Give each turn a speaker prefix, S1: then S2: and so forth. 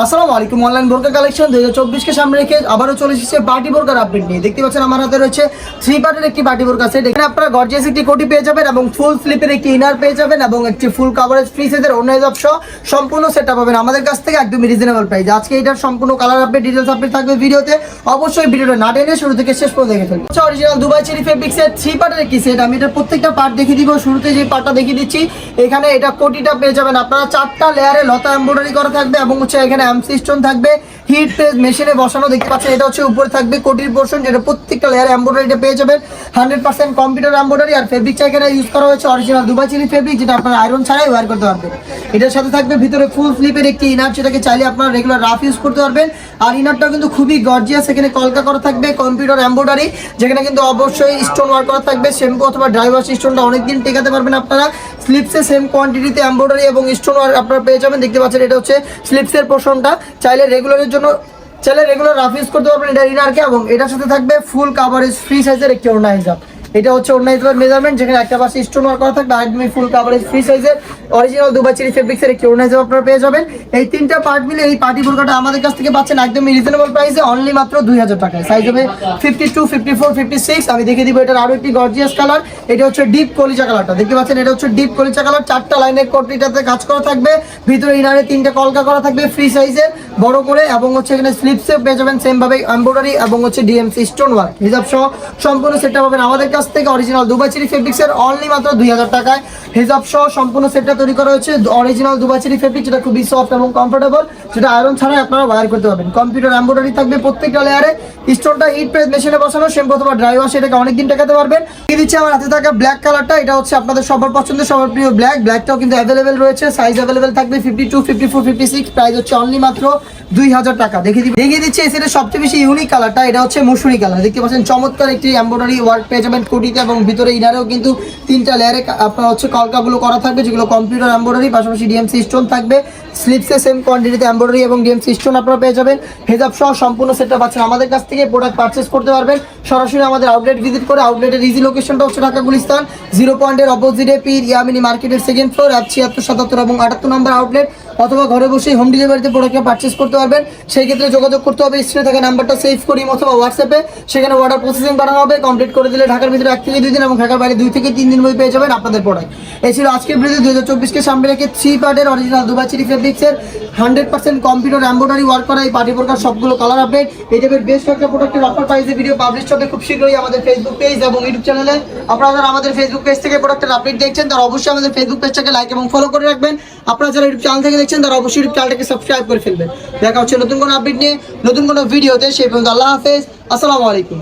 S1: আসসালামু আলাইকুম। অনলাইন বোরকা কালেকশন 2024 কে সামনে রেখে আবারও চলে এসেছে পার্টি বোরকার আপডেট নিয়ে। দেখতে পাচ্ছেন আমার হাতে রয়েছে 3 পার্টের একটি পার্টি বোরকা সেট। এখানে আপনারা গর্জিয়াস একটি কোটি পেয়ে যাবেন এবং ফুল স্লিপের একটি ইনার পেয়ে যাবেন এবং একটি ফুল কভারেজ ফ্রি সাইজের ওড়না সহ সম্পূর্ণ সেটআপ পাবেন আমাদের কাছ থেকে একদম রিজনেবল প্রাইস। আজকে এটার সম্পূর্ণ কালার আপডেট ডিটেইলস আপডেট থাকবে ভিডিওতে। অবশ্যই ভিডিওটা না টেনে শুরু থেকে শেষ পর্যন্ত দেখে ফেলবেন। অরিজিনাল দুবাই চেরি ফেব্রিক্সের 3 পার্টের একটি সেট। আমি এটার প্রত্যেকটা পার্ট দেখিয়ে দিব। শুরুতে যে পার্টটা দেখিয়ে দিচ্ছি, এখানে এটা কোটিটা পেয়ে যাবেন আপনারা 4টা লেয়ারে লতা এমব্রয়ডারি করা থাকবে এবং এখানে এমসি স্টোন থাকবে। হিট প্রেস মেশিনে বসানো দেখতে পাচ্ছেন। এটা উপরে থাকবে কোটির পোর্শন, যেটা প্রত্যেকটা লেয়ারে এমব্রয়ডারিটা পেয়ে যাবেন 100% কম্পিউটার এমব্রয়ডারি। আর ফেব্রিকটা এখানে ইউজ করা হয়েছে অরিজিনাল দুবাই চেরি ফেব্রিক, যেটা আপনারা আয়রন ছাড়াই ওয়্যার করতে পারবেন। এটার সাথে থাকবে ভিতরে ফুল স্লিপের একটি ইনার, যেটাকে চাইলে আপনারা রেগুলার রাফ ইউজ করতে পারবেন। আর ইনারটা কিন্তু খুবই গর্জিয়াস, এখানে কলকা করা থাকবে কম্পিউটার এমব্রয়ডারি, যেখানে কিন্তু অবশ্যই স্টোন ওয়ার্ক করা থাকবে। শ্যাম্পু অথবা ড্রাই ওয়াশ স্টোনটা অনেকদিন টেকাতে পারবেন আপনারা। স্লিপসে সেম কোয়ান্টিটিতে এমব্রয়ডারি এবং স্টোন ওয়ার্ক আপনারা পেয়ে যাবেন। দেখতে পাচ্ছেন এটা স্লিপসের পোর্শনটা, চাইলে রেগুলার রাফ ইউজ করতে পারবেন এটা ইনারকে। এবং এটার সাথে থাকবে ফুল কাভারেজ ফ্রি সাইজের একটি ওড়না হিসাব। এটা ওড়না হিসাবের মেজারমেন্ট, যেখানে একটা পাশে স্টোন ওয়ার্ক করা থাকবে, একদমই ফুল কাভারেজ ফ্রি সাইজের অরিজিনাল দুবাই চেরি ফেব্রিক্সের একটি ওড়না হিসাব আপনারা পেয়ে যাবেন। এই তিনটা পার্ট মিলে এই পার্টি বোরকাটা আমাদের কাছ থেকে পাচ্ছেন একদমই রিজনেবল প্রাইসে, অনলি মাত্র 2000 টাকায়। সাইজ হবে 52, 54, 56। আমি দেখিয়ে দিব এটার আরো একটি গর্জিয়াস কালার। এটা ডিপ কলিজা কালারটা দেখতে পাচ্ছেন। এটা ডিপ কলিজা কালার, 4টা লাইনের কোটিটাতে কাজ করা থাকবে। ভিতরে ইনারে 3টা কলকা করা থাকবে ফ্রি সাইজের বড় করে, এবং এখানে স্লিপসে পেয়ে যাবেন সেম ভাবে এমব্রয়ডারি এবং ডিএমসি স্টোন ওয়ার্ক হিসাব সহ সম্পূর্ণ সেটটা পাবেন আমাদের কাছ থেকে অরিজিনাল দুবাই চেরি ফেব্রিক্সের অনলি মাত্র 2000 টাকায়। হিসাব সহ সম্পূর্ণ সেটটা তৈরি করা হয়েছে অরিজিনাল দুবাই চেরি ফেব্রিক, যেটা খুবই সফট এবং কমফোর্টেবল, যেটা আয়রন ছাড়াই আপনারা ওয়্যার করতে পারবেন। কম্পিউটার এমব্রয়ডারি থাকবে প্রত্যেকটা লেয়ারে। স্টোনটা হিট প্রেস মেশিনে বসানো, শ্যাম্পু অথবা ড্রাই ওয়াশ এটাকে অনেকদিন টেকাতে পারবেন। এই দিচ্ছে আমার হাতে থাকা ব্ল্যাক কালারটা। এটা আপনাদের সবার পছন্দের, সবার প্রিয় ব্ল্যাকটাও কিন্তু অ্যাভেলেবেল রয়েছে। সাইজ অ্যাভেলেবেল থাকবে 52, 54, 56। প্রাইস অনলি মাত্র 2000 টাকা। দেখিয়ে দিচ্ছি এই সেটের সবচেয়ে বেশি ইউনিক কালারটা। এটা মসুরি কালার। দেখতে পাচ্ছেন চমৎকার একটি এমব্রয়ডারি ওয়ার্ক পেয়ে যাবেন কোটিতে, এবং ভিতরে ইনারেও কিন্তু 3টা লেয়ারে আপনার কলকাগুলো করা থাকবে, যেগুলো কম্পিউটার এমব্রয়ডারি, পাশাপাশি ডিএমসি স্টোন থাকবে। স্লিপসে সেম কোয়ান্টিটিতে এমব্রয়ডারি এবং ডিএমসি স্টোন আপনারা পেয়ে যাবেন। হেজাব সহ সম্পূর্ণ সেটটা পাচ্ছেন আমাদের কাছ থেকে। প্রোডাক্ট পারচেস করতে পারবেন সরাসরি আমাদের আউটলেট ভিজিট করে। আউটলেটের ইজি লোকেশনটা ঢাকা গুলিস্তান 0 পয়েন্টের অপোজিটে পীর ইয়ামিনী মার্কেটের 2nd ফ্লোর, 76, 77 এবং 78 নম্বর আউটলেট। অথবা ঘরে বসেই হোম ডেলিভারিতে প্রোডাক্টটা পারচেস করতে পারবেন। সেই ক্ষেত্রে যোগাযোগ করতে হবে স্ক্রিনে থাকা নাম্বারটা সেভ করি অথবা হোয়াটসঅ্যাপে। সেখানে অর্ডার প্রসেসিং পাঠানো হবে। কমপ্লিট করে দিলে ঢাকার ভিতরে 1 থেকে 2 দিন এবং ঢাকার বাইরে 2 থেকে 3 দিন মধ্যে পেয়ে যাবেন আপনাদের প্রোডাক্ট। এই ছিল আজকের ভিডিও। 2024 কে সামনে রেখে 3 পার্টের অরিজিনাল দুবাই চেরি ফেব্রিক্সের 100% কম্পিউটার এমব্রয়ডারি ওয়ার্ক করা এই পার্টি বোরকার সবগুলো কালার আপডেট। এই টাইপের বেশ কয়েকটা প্রোডাক্টের অফার প্রাইসে ভিডিও পাবলিশ হবে খুব শীঘ্রই আমাদের ফেসবুক পেজ এবং ইউটিউব চ্যানেলে। আপনারা যারা আমাদের ফেসবুক পেজ থেকে প্রোডাক্টের আপডেট দেখছেন, তারা অবশ্যই আমাদের ফেসবুক পেজটাকে লাইক এবং ফলো করে রাখবেন। আপনারা যারা ইউটিউব চ্যানেল থেকে দেখছেন, তারা অবশ্যই ইউটিউব চ্যানেলটাকে সাবস্ক্রাইব করে ফেলবেন। দেখা হচ্ছে নতুন কোনো আপডেট নিয়ে, নতুন কোনো ভিডিওতে। সেই পর্যন্ত আল্লাহ হাফেজ, আসসালামু আলাইকুম।